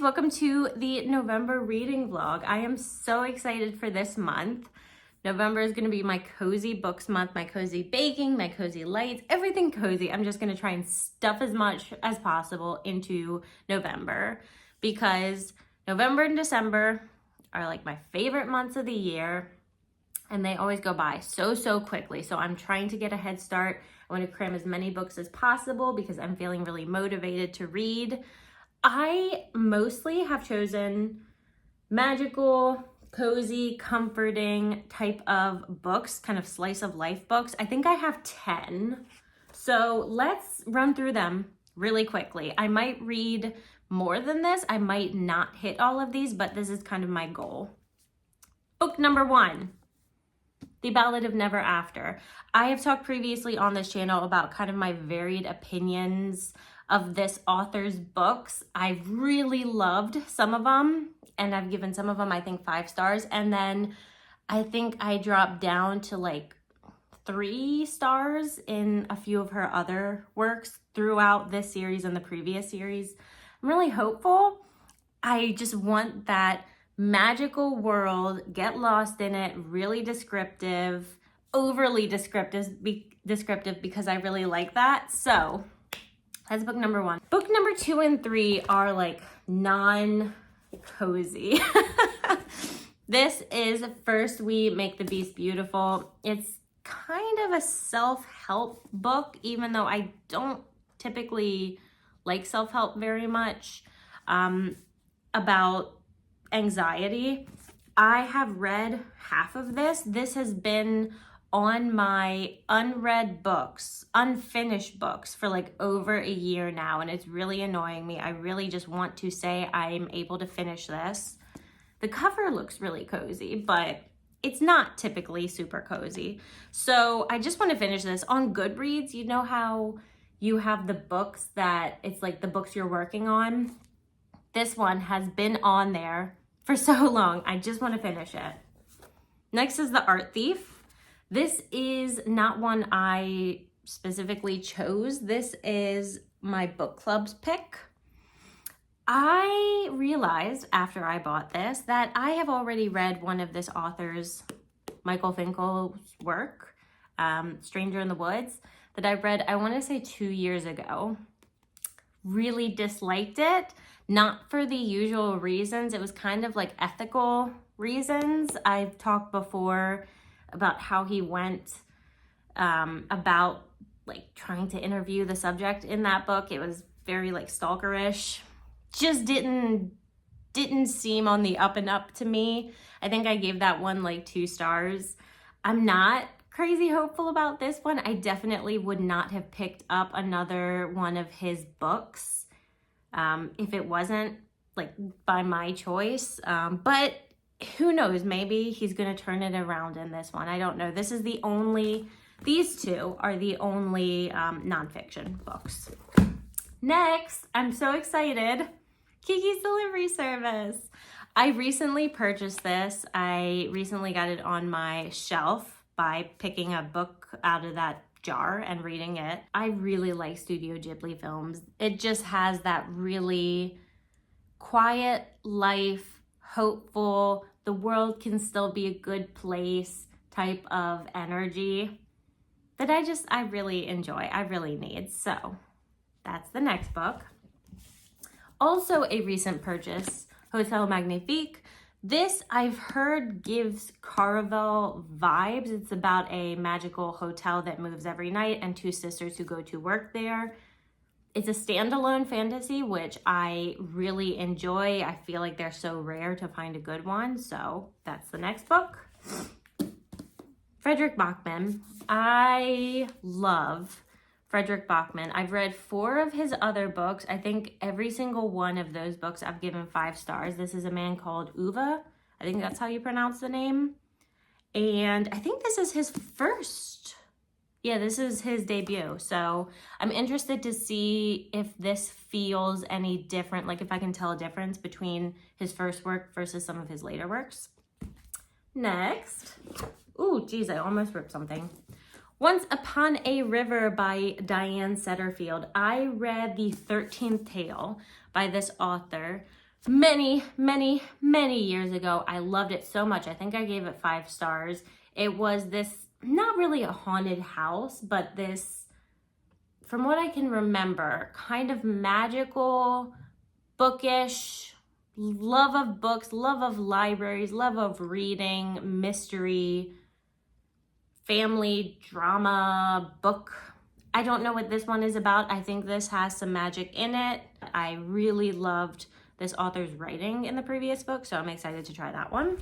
welcome to the November reading vlog. I am so excited for this month. November is going to be my cozy books month, my cozy baking, my cozy lights, everything cozy. I'm just going to try and stuff as much as possible into November because November and December are like my favorite months of the year and they always go by so quickly. So I'm trying to get a head start. I want to cram as many books as possible because I'm feeling really motivated to read. I mostly have chosen magical, cozy, comforting type of books, kind of slice of life books. I think I have 10. So let's run through them really quickly. I might read more than this. I might not hit all of these, but this is kind of my goal. Book number 1, The Ballad of Never After. I have talked previously on this channel about kind of my varied opinions of this author's books. I really loved some of them, and I've given some of them, I think, 5 stars. And then I think I dropped down to like 3 stars in a few of her other works throughout this series and the previous series. I'm really hopeful. I just want that magical world, get lost in it, really descriptive, overly descriptive because I really like that. So that's book number 1. Book number 2 and 3 are like non-cozy. This is First We Make the Beast Beautiful. It's kind of a self-help book, even though I don't typically like self-help very much, about anxiety. I have read half of this. This has been on my unread books, unfinished books for like over a year now, and it's really annoying me. I really just want to say I'm able to finish this. The cover looks really cozy, but it's not typically super cozy. So I just want to finish this. On Goodreads, you know how you have the books that it's like the books you're working on? This one has been on there for so long. I just want to finish it. Next is The Art Thief. This is not one I specifically chose. This is my book club's pick. I realized after I bought this that I have already read one of this author's, Michael Finkel's work, Stranger in the Woods, that I read, I want to say 2 years ago. Really disliked it, not for the usual reasons. It was kind of like ethical reasons. I've talked before about how he went about like trying to interview the subject in that book. It was very like stalkerish. Just didn't seem on the up and up to me. I think I gave that one like 2 stars. I'm not crazy hopeful about this one. I definitely would not have picked up another one of his books if it wasn't like by my choice. But who knows, maybe he's gonna turn it around in this one. I don't know. These 2 are the only nonfiction books. Next, I'm so excited. Kiki's Delivery Service. I recently purchased this. I recently got it on my shelf by picking a book out of that jar and reading it. I really like Studio Ghibli films. It just has that really quiet life, hopeful, the world can still be a good place type of energy that I really enjoy, I really need. So that's the next book. Also a recent purchase, Hotel Magnifique. This I've heard gives Caraval vibes. It's about a magical hotel that moves every night and 2 sisters who go to work there. It's a standalone fantasy, which I really enjoy. I feel like they're so rare to find a good one. So that's the next book. Fredrik Backman. I love Fredrik Backman. I've read 4 of his other books. I think every single one of those books I've given 5 stars. This is a man called Uwe. I think that's how you pronounce the name. And I think this is his first. Yeah, this is his debut. So I'm interested to see if this feels any different, like if I can tell a difference between his first work versus some of his later works. Next. Ooh, geez, I almost ripped something. Once Upon a River by Diane Setterfield. I read the 13th tale by this author many, many, many years ago. I loved it so much. I think I gave it 5 stars. It was this, not really a haunted house, but this, from what I can remember, kind of magical, bookish, love of books, love of libraries, love of reading, mystery, family drama book. I don't know what this one is about. I think this has some magic in it. I really loved this author's writing in the previous book, so I'm excited to try that one.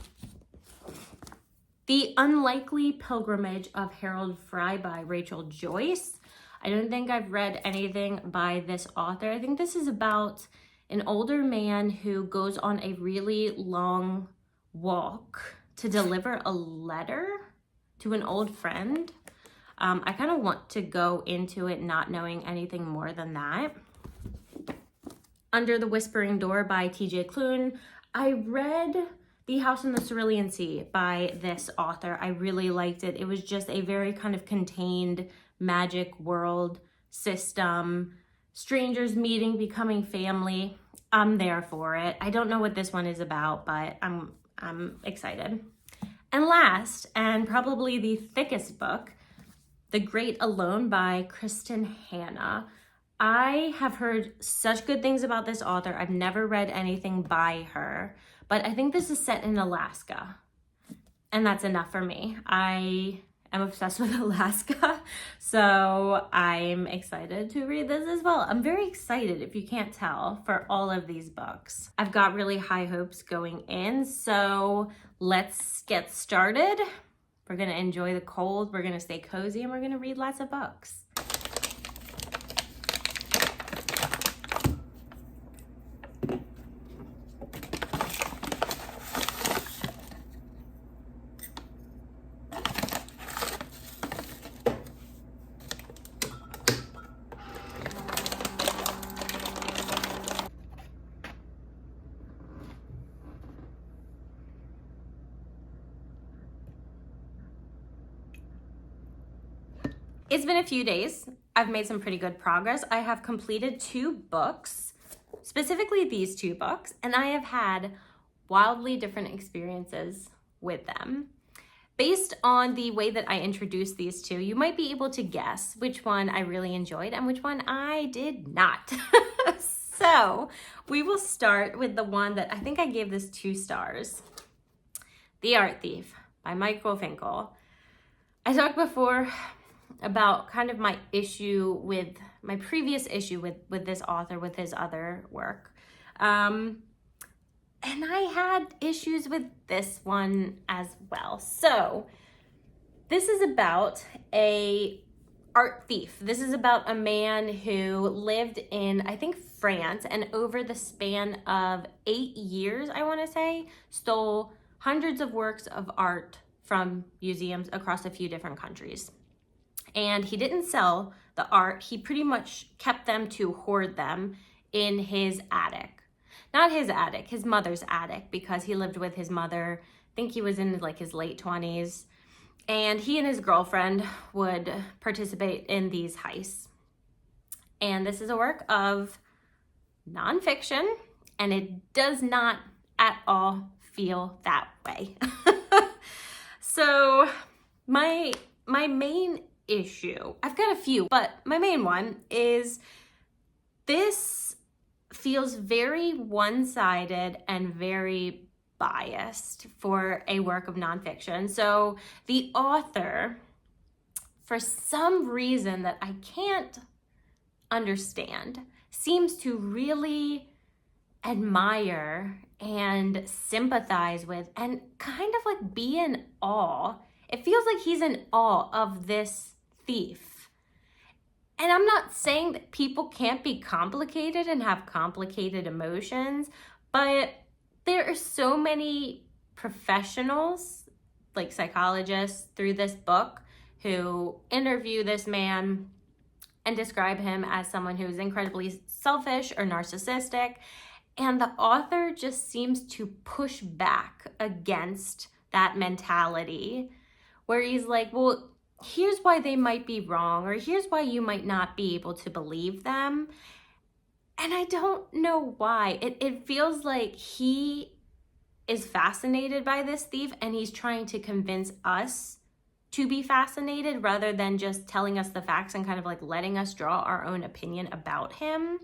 The Unlikely Pilgrimage of Harold Fry by Rachel Joyce. I don't think I've read anything by this author. I think this is about an older man who goes on a really long walk to deliver a letter to an old friend. I kind of want to go into it not knowing anything more than that. Under the Whispering Door by T.J. Klune. I read The House in the Cerulean Sea by this author. I really liked it. It was just a very kind of contained magic world system, strangers meeting, becoming family. I'm there for it. I don't know what this one is about, but I'm excited. And last, and probably the thickest book, The Great Alone by Kristen Hanna. I have heard such good things about this author. I've never read anything by her, but I think this is set in Alaska, and that's enough for me. I am obsessed with Alaska, so I'm excited to read this as well. I'm very excited, if you can't tell, for all of these books. I've got really high hopes going in, so let's get started. We're gonna enjoy the cold, we're gonna stay cozy, and we're gonna read lots of books. It's been a few days. I've made some pretty good progress. I have completed 2 books, specifically these 2 books, and I have had wildly different experiences with them. Based on the way that I introduced these 2, you might be able to guess which one I really enjoyed and which one I did not. So we will start with the one that I think I gave this 2 stars. The Art Thief by Michael Finkel. I talked before about kind of my previous issue with this author, with his other work. And I had issues with this one as well. So this is about a art thief. This is about a man who lived in, I think, France, and over the span of 8 years, I want to say, stole hundreds of works of art from museums across a few different countries. And he didn't sell the art. He pretty much kept them to hoard them in his attic. Not his attic, his mother's attic, because he lived with his mother. I think he was in like his late 20s. And he and his girlfriend would participate in these heists. And this is a work of nonfiction, and it does not at all feel that way. So my main issue, I've got a few, but my main one is this feels very one-sided and very biased for a work of nonfiction. So the author, for some reason that I can't understand, seems to really admire and sympathize with and kind of like be in awe. It feels like he's in awe of this thief. And I'm not saying that people can't be complicated and have complicated emotions, but there are so many professionals, like psychologists, through this book who interview this man and describe him as someone who is incredibly selfish or narcissistic. And the author just seems to push back against that mentality, where he's like, well, here's why they might be wrong, or here's why you might not be able to believe them. And I don't know why. It feels like he is fascinated by this thief and he's trying to convince us to be fascinated rather than just telling us the facts and kind of like letting us draw our own opinion about him.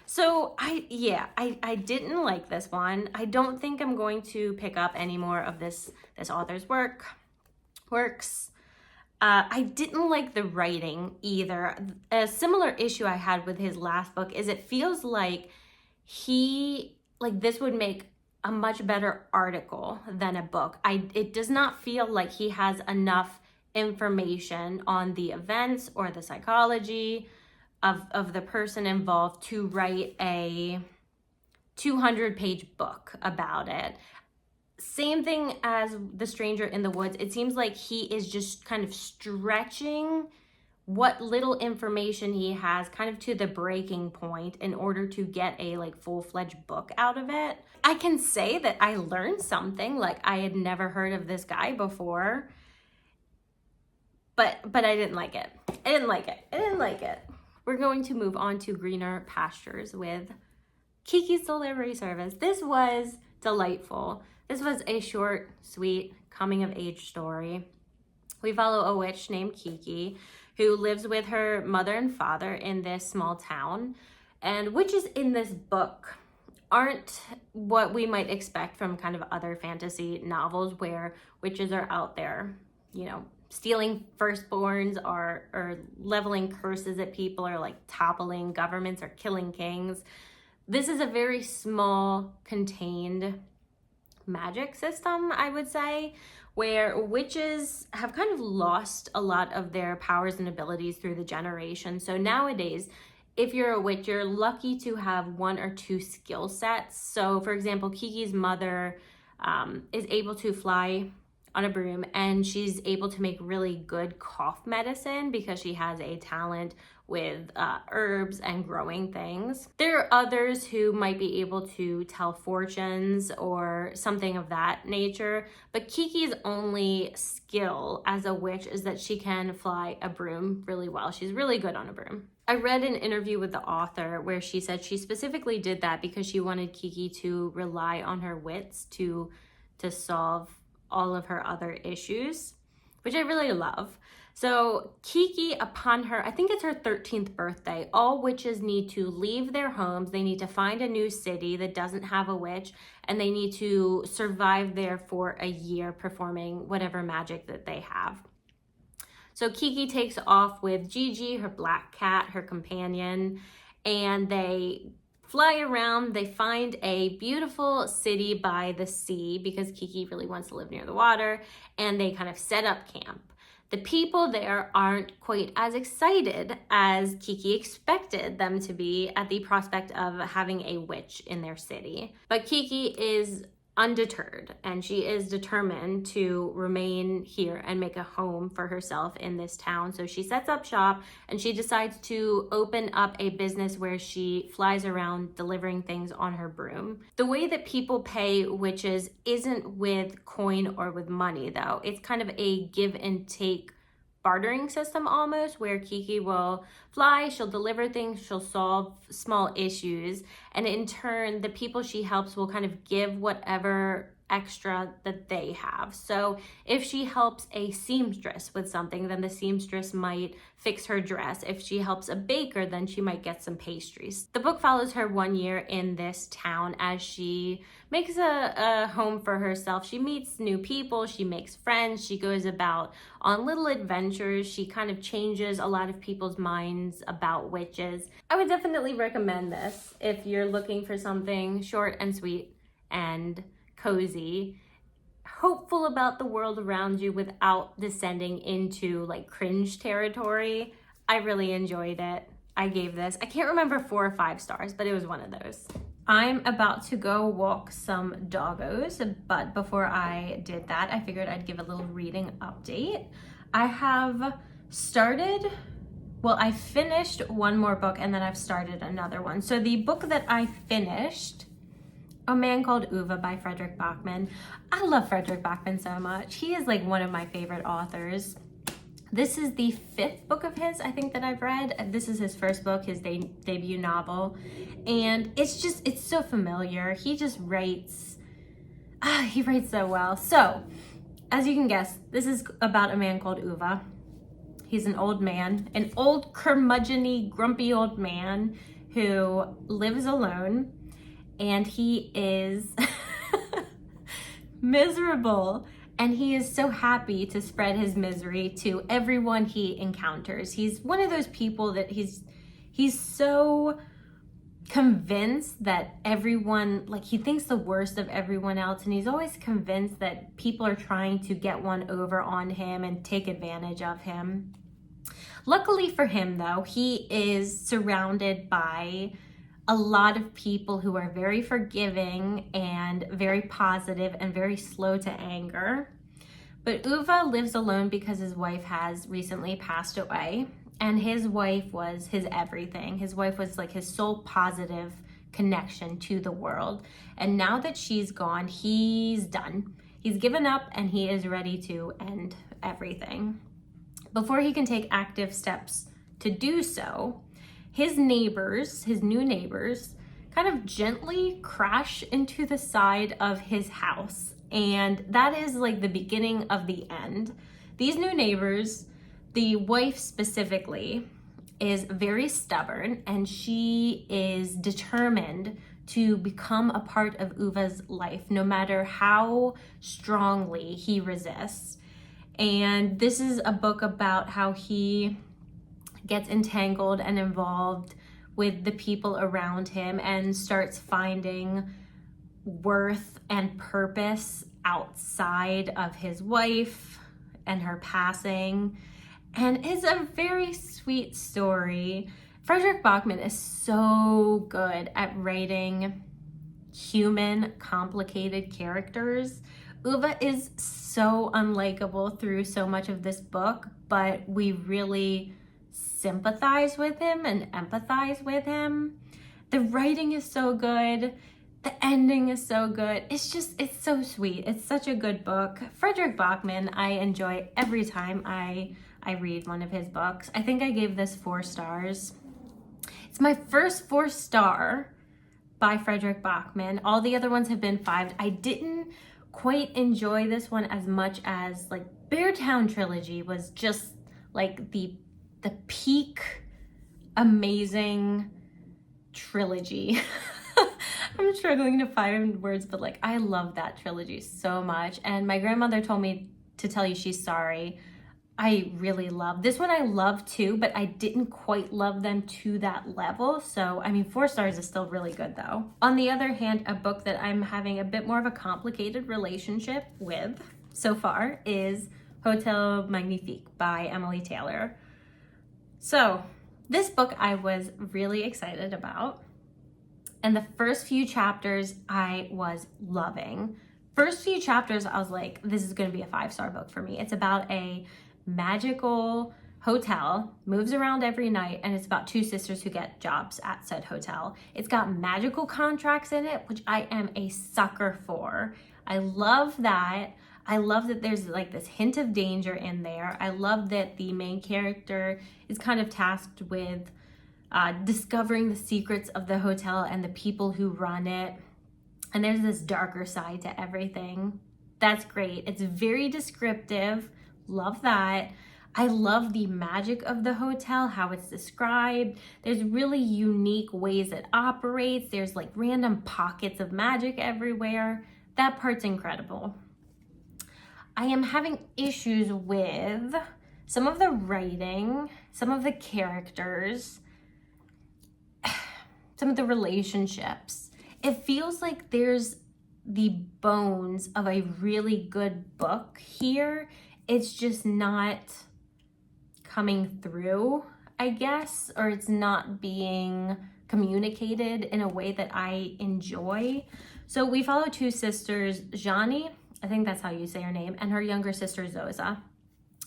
So I didn't like this one. I don't think I'm going to pick up any more of this author's works. I didn't like the writing either. A similar issue I had with his last book is it feels like this would make a much better article than a book. It does not feel like he has enough information on the events or the psychology of the person involved to write a 200-page book about it. Same thing as The Stranger in the Woods. It seems like he is just kind of stretching what little information he has kind of to the breaking point in order to get a like full-fledged book out of it. I can say that I learned something, like I had never heard of this guy before, but I didn't like it. I didn't like it. We're going to move on to Greener Pastures with Kiki's Delivery Service. This was delightful. This was a short, sweet, coming-of-age story. We follow a witch named Kiki who lives with her mother and father in this small town. And witches in this book aren't what we might expect from kind of other fantasy novels where witches are out there, you know, stealing firstborns or leveling curses at people or like toppling governments or killing kings. This is a very small, contained magic system, I would say, where witches have kind of lost a lot of their powers and abilities through the generations. So nowadays, if you're a witch, you're lucky to have one or two skill sets. So for example, Kiki's mother is able to fly on a broom, and she's able to make really good cough medicine because she has a talent with herbs and growing things. There are others who might be able to tell fortunes or something of that nature, but Kiki's only skill as a witch is that she can fly a broom really well. She's really good on a broom. I read an interview with the author where she said she specifically did that because she wanted Kiki to rely on her wits to solve all of her other issues, which I really love. So Kiki, upon her, I think it's her 13th birthday, all witches need to leave their homes. They need to find a new city that doesn't have a witch, and they need to survive there for a year performing whatever magic that they have. So Kiki takes off with Gigi, her black cat, her companion, and they fly around. They find a beautiful city by the sea because Kiki really wants to live near the water, and they kind of set up camp. The people there aren't quite as excited as Kiki expected them to be at the prospect of having a witch in their city. But Kiki is undeterred, and she is determined to remain here and make a home for herself in this town. So she sets up shop and she decides to open up a business where she flies around delivering things on her broom. The way that people pay witches isn't with coin or with money, though. It's kind of a give and take bartering system almost, where Kiki will fly, she'll deliver things, she'll solve small issues, and in turn the people she helps will kind of give whatever extra that they have. So if she helps a seamstress with something, then the seamstress might fix her dress. If she helps a baker, then she might get some pastries. The book follows her 1 year in this town as she makes a home for herself. She meets new people, she makes friends, she goes about on little adventures, she kind of changes a lot of people's minds about witches. I would definitely recommend this if you're looking for something short and sweet and cozy, hopeful about the world around you without descending into like cringe territory. I really enjoyed it. I gave this, I can't remember 4 or 5 stars, but it was one of those. I'm about to go walk some doggos, but before I did that, I figured I'd give a little reading update. I have started, well, I finished one more book and then I've started another one. So the book that I finished, A Man Called Ove by Fredrik Backman. I love Fredrik Backman so much. He is like one of my favorite authors. This is the 5th book of his, I think, that I've read. This is his first book, his debut novel. And it's so familiar. He just writes, he writes so well. So, as you can guess, this is about a man called Uwe. He's an old man, an old curmudgeon-y, grumpy old man who lives alone, and he is miserable. And he is so happy to spread his misery to everyone he encounters. He's one of those people that he's so convinced that everyone, like, he thinks the worst of everyone else, and he's always convinced that people are trying to get one over on him and take advantage of him. Luckily for him, though, he is surrounded by a lot of people who are very forgiving and very positive and very slow to anger. But Uwe lives alone because his wife has recently passed away, and his wife was his everything. His wife was like his sole positive connection to the world. And now that she's gone, he's done. He's given up and he is ready to end everything. Before he can take active steps to do so, his neighbors, his new neighbors, kind of gently crash into the side of his house. And that is like the beginning of the end. These new neighbors, the wife specifically, is very stubborn, and she is determined to become a part of Uwe's life, no matter how strongly he resists. And this is a book about how he gets entangled and involved with the people around him and starts finding worth and purpose outside of his wife and her passing. And it's a very sweet story. Fredrik Backman is so good at writing human, complicated characters. Uwe is so unlikable through so much of this book, but we really sympathize with him and empathize with him. The writing is so good. The ending is so good. It's so sweet. It's such a good book. Fredrik Backman, I enjoy every time I read one of his books. I think I gave this 4 stars. It's my first 4-star by Fredrik Backman. All the other ones have been 5. I didn't quite enjoy this one as much as like Beartown Trilogy was just like the peak amazing trilogy. I'm struggling to find words, but like I love that trilogy so much. And my grandmother told me to tell you she's sorry. I really love this one. I love too, but I didn't quite love them to that level. So, I mean, 4 stars is still really good though. On the other hand, a book that I'm having a bit more of a complicated relationship with so far is Hotel Magnifique by Emily Taylor. So, this book I was really excited about. And the first few chapters I was loving. First few chapters, I was like, this is going to be a 5-star book for me. It's about a magical hotel, moves around every night, and it's about 2 sisters who get jobs at said hotel. It's got magical contracts in it, which I am a sucker for. I love that. I love that there's like this hint of danger in there. I love that the main character is kind of tasked with discovering the secrets of the hotel and the people who run it. And there's this darker side to everything. That's great. It's very descriptive. Love that. I love the magic of the hotel, how it's described. There's really unique ways it operates. There's like random pockets of magic everywhere. That part's incredible. I am having issues with some of the writing, some of the characters, some of the relationships. It feels like there's the bones of a really good book here. It's just not coming through, I guess, or it's not being communicated in a way that I enjoy. So we follow 2 sisters, Jani, I think that's how you say her name, and her younger sister, Zoza.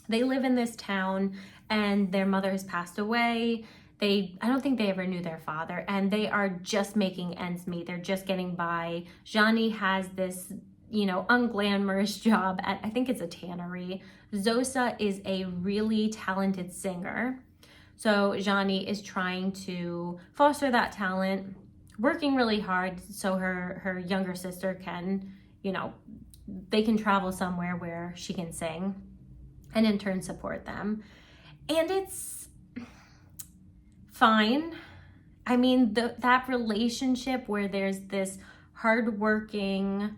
They live in this town and their mother has passed away. I don't think they ever knew their father, and they are just making ends meet. They're just getting by. Jani has this unglamorous job at, I think it's a tannery. Zosa is a really talented singer. So Zhani is trying to foster that talent, working really hard so her younger sister can, they can travel somewhere where she can sing and in turn support them. And it's fine. I mean, that relationship where there's this hardworking,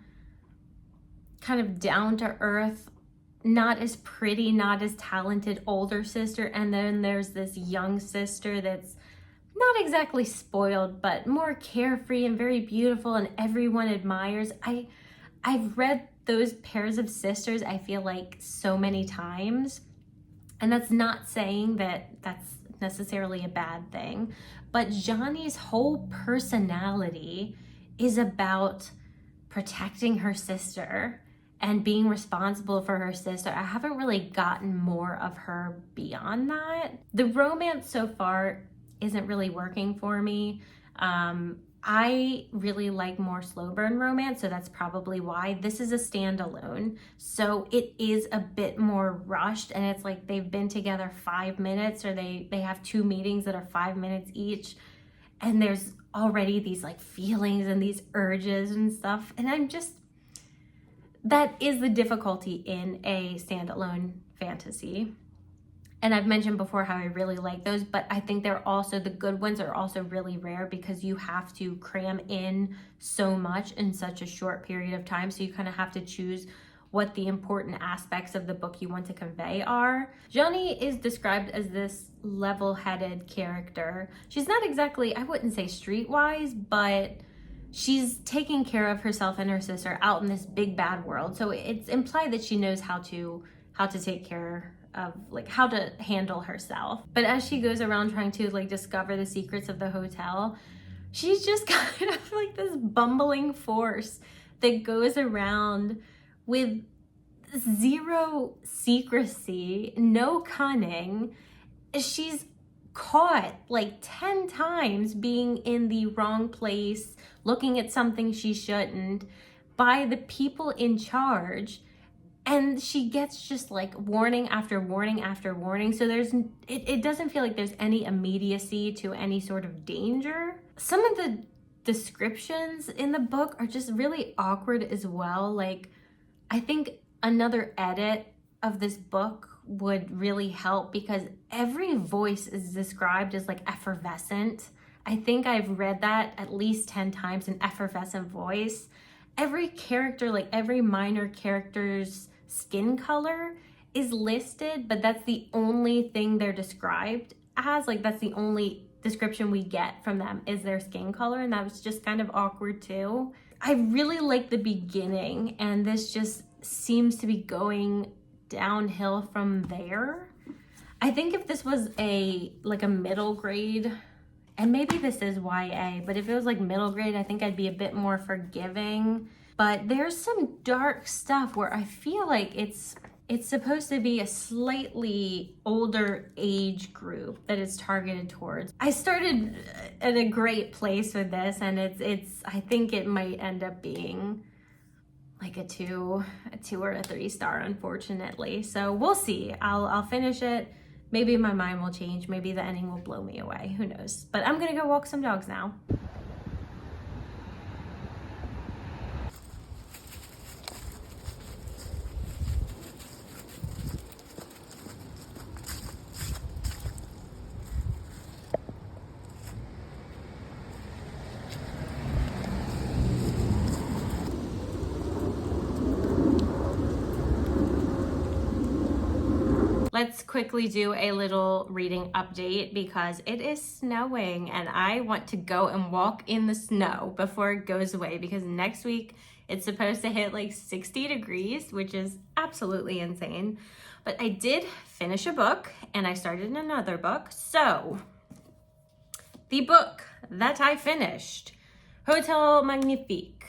kind of down to earth, not as pretty, not as talented older sister, and then there's this young sister that's not exactly spoiled, but more carefree and very beautiful and everyone admires. I've read those pairs of sisters, I feel like, so many times, and that's not saying that that's necessarily a bad thing, but Zhani's whole personality is about protecting her sister and being responsible for her sister. I haven't really gotten more of her beyond that. The romance so far isn't really working for me. I really like more slow burn romance, so that's probably why. This is a standalone, so it is a bit more rushed, and it's like they've been together 5 minutes, or they have 2 meetings that are 5 minutes each, and there's already these like feelings and these urges and stuff, and that is the difficulty in a standalone fantasy. And I've mentioned before how I really like those, but I think the good ones are also really rare because you have to cram in so much in such a short period of time. So you kind of have to choose what the important aspects of the book you want to convey are. Zhani is described as this level-headed character. She's not exactly, I wouldn't say streetwise, but she's taking care of herself and her sister out in this big bad world. So it's implied that she knows how to take care of, like, how to handle herself. But as she goes around trying to like discover the secrets of the hotel, she's just kind of like this bumbling force that goes around with zero secrecy, no cunning. She's caught like 10 times being in the wrong place, looking at something she shouldn't, by the people in charge. And she gets just like warning after warning after warning. So it doesn't feel like there's any immediacy to any sort of danger. Some of the descriptions in the book are just really awkward as well. Like, I think another edit of this book would really help, because every voice is described as like effervescent. I think I've read that at least 10 times, an effervescent voice. Every character, like every minor character's skin color is listed, but that's the only thing they're described as. Like, that's the only description we get from them is their skin color, and that was just kind of awkward too. I really like the beginning, and this just seems to be going downhill from there. I think if this was a middle grade, and maybe this is YA, but if it was like middle grade, I think I'd be a bit more forgiving. But there's some dark stuff where I feel like it's supposed to be a slightly older age group that it's targeted towards. I started at a great place with this, and I think it might end up being like a 2 or a 3 star, unfortunately. So we'll see. I'll finish it. Maybe my mind will change. Maybe the ending will blow me away. Who knows? But I'm gonna go walk some dogs now. Let's quickly do a little reading update because it is snowing and I want to go and walk in the snow before it goes away, because next week it's supposed to hit like 60 degrees, which is absolutely insane. But I did finish a book and I started another book. So the book that I finished, Hotel Magnifique,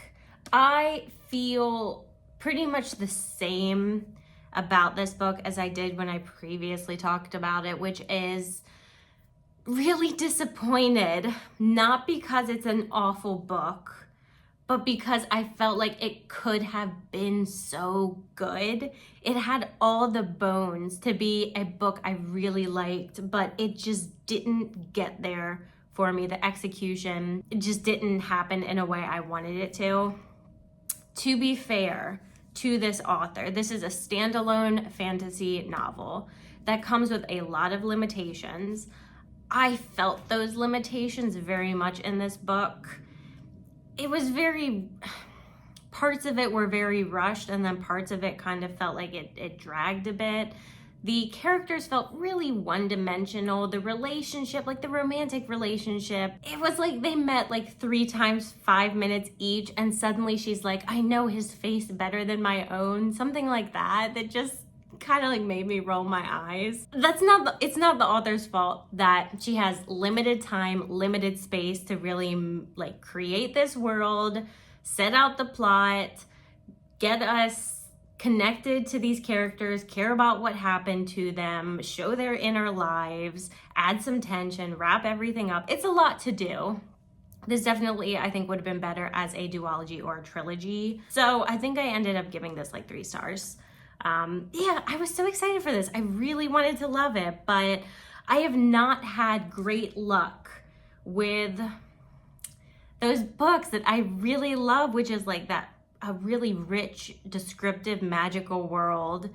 I feel pretty much the same about this book as I did when I previously talked about it, which is really disappointed, not because it's an awful book, but because I felt like it could have been so good. It had all the bones to be a book I really liked, but it just didn't get there for me. The execution, it just didn't happen in a way I wanted it to. To be fair to this author, this is a standalone fantasy novel that comes with a lot of limitations. I felt those limitations very much in this book. It was parts of it were very rushed, and then parts of it kind of felt like it dragged a bit. The characters felt really one-dimensional. The relationship, like the romantic relationship, it was like they met like 3 times 5 minutes each, and suddenly she's like, I know his face better than my own. Something like that just kind of like made me roll my eyes. It's not the author's fault that she has limited time, limited space to really like create this world, set out the plot, get us connected to these characters, care about what happened to them, show their inner lives, add some tension, wrap everything up. It's a lot to do. This definitely, I think, would have been better as a duology or a trilogy. So I think I ended up giving this like 3 stars. Yeah, I was so excited for this. I really wanted to love it, but I have not had great luck with those books that I really love, which is like that a really rich, descriptive, magical world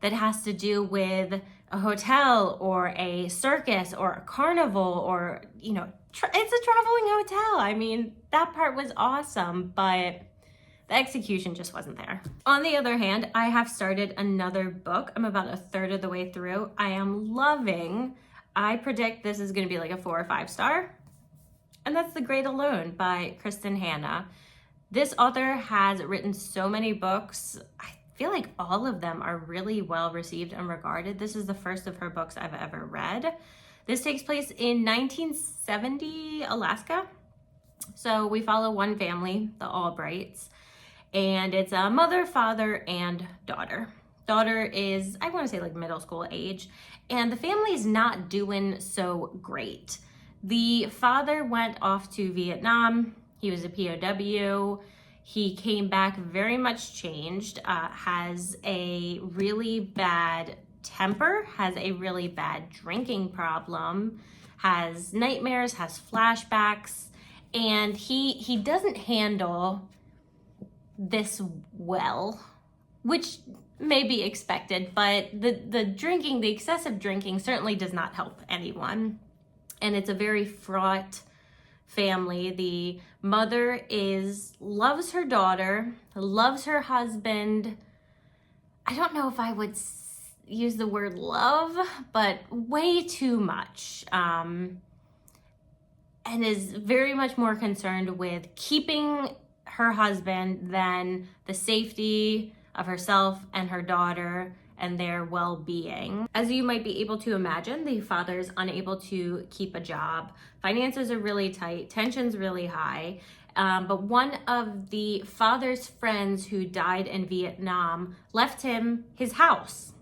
that has to do with a hotel or a circus or a carnival or, you know, it's a traveling hotel. I mean, that part was awesome, but the execution just wasn't there. On the other hand, I have started another book. I'm about 1/3 of the way through. I am loving, I predict this is gonna be like a 4 or 5 star. And that's The Great Alone by Kristen Hanna. This author has written so many books. I feel like all of them are really well received and regarded. This is the first of her books I've ever read. This takes place in 1970 Alaska. So we follow one family, the Albrights, and it's a mother, father, and daughter. Daughter is, I want to say like middle school age, and the family's not doing so great. The father went off to Vietnam. He was a POW. He came back very much changed, has a really bad temper, has a really bad drinking problem, has nightmares, has flashbacks, and he doesn't handle this well, which may be expected, but the drinking, the excessive drinking certainly does not help anyone. And it's a very fraught family. The mother loves her daughter, loves her husband. I don't know if I would use the word love, but way too much. And is very much more concerned with keeping her husband than the safety of herself and her daughter and their well-being. As you might be able to imagine, the father is unable to keep a job. Finances are really tight, tension's really high. But one of the father's friends who died in Vietnam left him his house.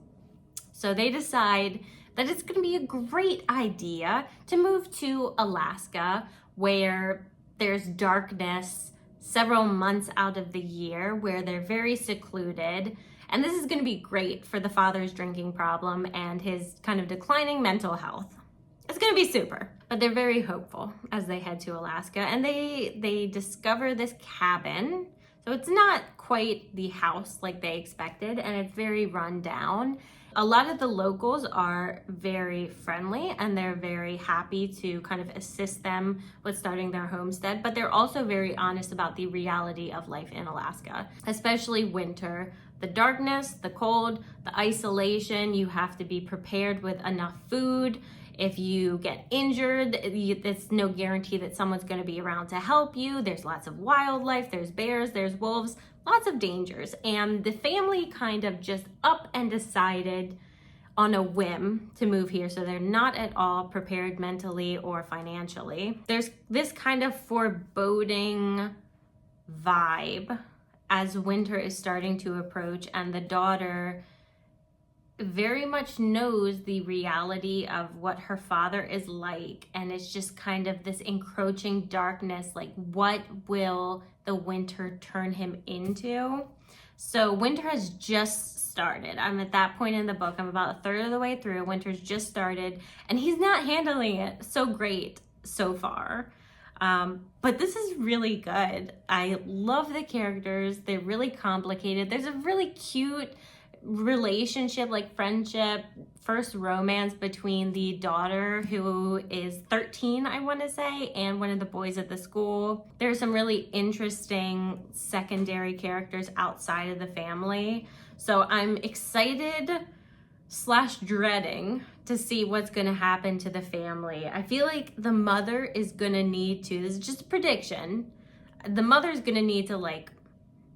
So they decide that it's gonna be a great idea to move to Alaska, where there's darkness several months out of the year, where they're very secluded. And this is gonna be great for the father's drinking problem and his kind of declining mental health. It's gonna be super. But they're very hopeful as they head to Alaska, and they discover this cabin. So it's not quite the house like they expected, and it's very run down. A lot of the locals are very friendly, and they're very happy to kind of assist them with starting their homestead, but they're also very honest about the reality of life in Alaska, especially winter. The darkness, the cold, the isolation, you have to be prepared with enough food. If you get injured, it's no guarantee that someone's going to be around to help you. There's lots of wildlife, there's bears, there's wolves, lots of dangers. And the family kind of just up and decided on a whim to move here. So they're not at all prepared mentally or financially. There's this kind of foreboding vibe as winter is starting to approach, and the daughter very much knows the reality of what her father is like, and it's just kind of this encroaching darkness, like what will the winter turn him into? So winter has just started. I'm at that point in the book. I'm about a third of the way through. Winter's just started, and he's not handling it so great so far. But this is really good. I love the characters. They're really complicated. There's a really cute relationship, like friendship, first romance between the daughter, who is 13, I want to say, and one of the boys at the school. There's some really interesting secondary characters outside of the family. So I'm excited / dreading to see what's going to happen to the family. I feel like the mother is going to need to, this is just a prediction, the mother's going to need to like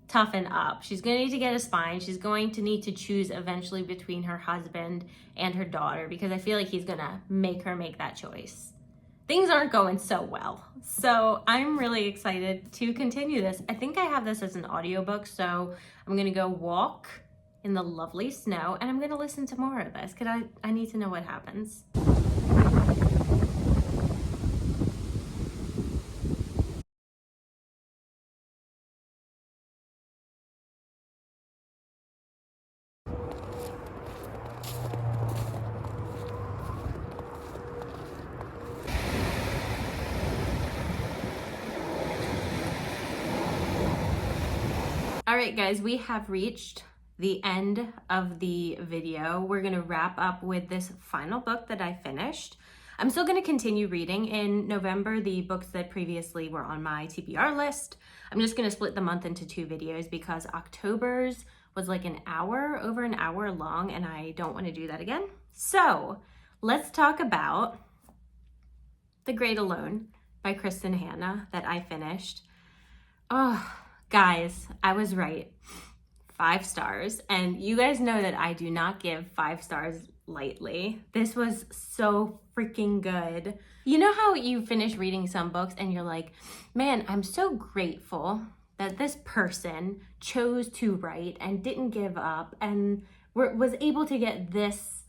toughen up. She's going to need to get a spine. She's going to need to choose eventually between her husband and her daughter, because I feel like he's going to make her make that choice. Things aren't going so well. So I'm really excited to continue this. I think I have this as an audiobook, so I'm going to go walk in the lovely snow and I'm going to listen to more of this because I need to know what happens. All right, guys, we have reached the end of the video. We're gonna wrap up with this final book that I finished. I'm still gonna continue reading in November the books that previously were on my TBR list. I'm just gonna split the month into 2 videos because October's was like over an hour long, and I don't wanna do that again. So let's talk about The Great Alone by Kristin Hannah that I finished. Oh, guys, I was right. 5 stars. And you guys know that I do not give 5 stars lightly. This was so freaking good. You know how you finish reading some books and you're like, man, I'm so grateful that this person chose to write and didn't give up and was able to get this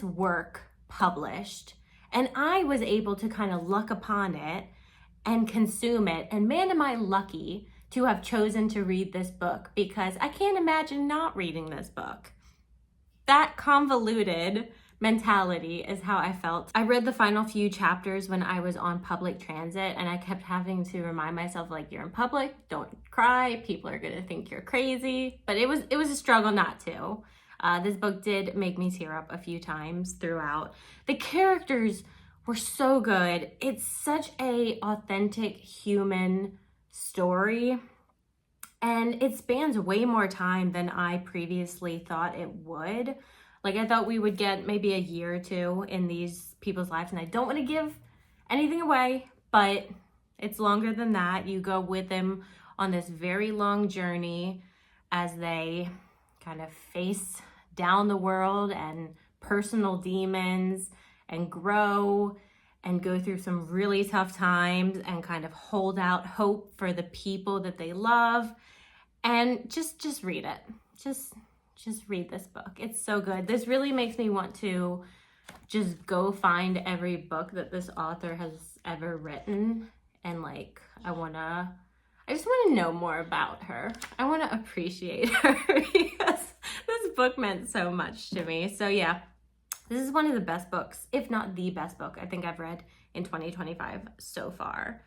work published. And I was able to kind of luck upon it and consume it. And man, am I lucky to have chosen to read this book, because I can't imagine not reading this book. That convoluted mentality is how I felt. I read the final few chapters when I was on public transit, and I kept having to remind myself, like, you're in public, don't cry, people are gonna think you're crazy. But it was a struggle not to. This book did make me tear up a few times throughout. The characters were so good. It's such a authentic human story, and it spans way more time than I previously thought it would. Like, I thought we would get maybe a year or 2 in these people's lives, and I don't want to give anything away, but it's longer than that. You go with them on this very long journey as they kind of face down the world and personal demons and grow and go through some really tough times and kind of hold out hope for the people that they love. And just read it. Just read this book. It's so good. This really makes me want to just go find every book that this author has ever written. And like, I just want to know more about her. I want to appreciate her because this book meant so much to me. So yeah. This is one of the best books, if not the best book I think I've read in 2025 so far.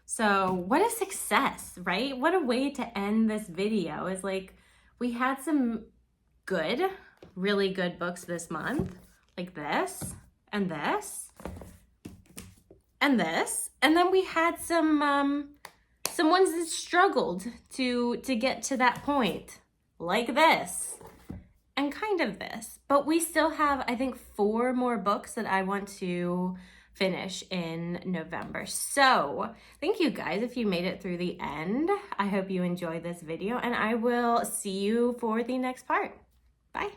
So what a success, right? What a way to end this video. Is like, we had some good, really good books this month, like this, and this, and this. And then we had some ones that struggled to get to that point, like this. And kind of this, but we still have, I think, 4 more books that I want to finish in November. So thank you guys if you made it through the end. I hope you enjoyed this video, and I will see you for the next part. Bye.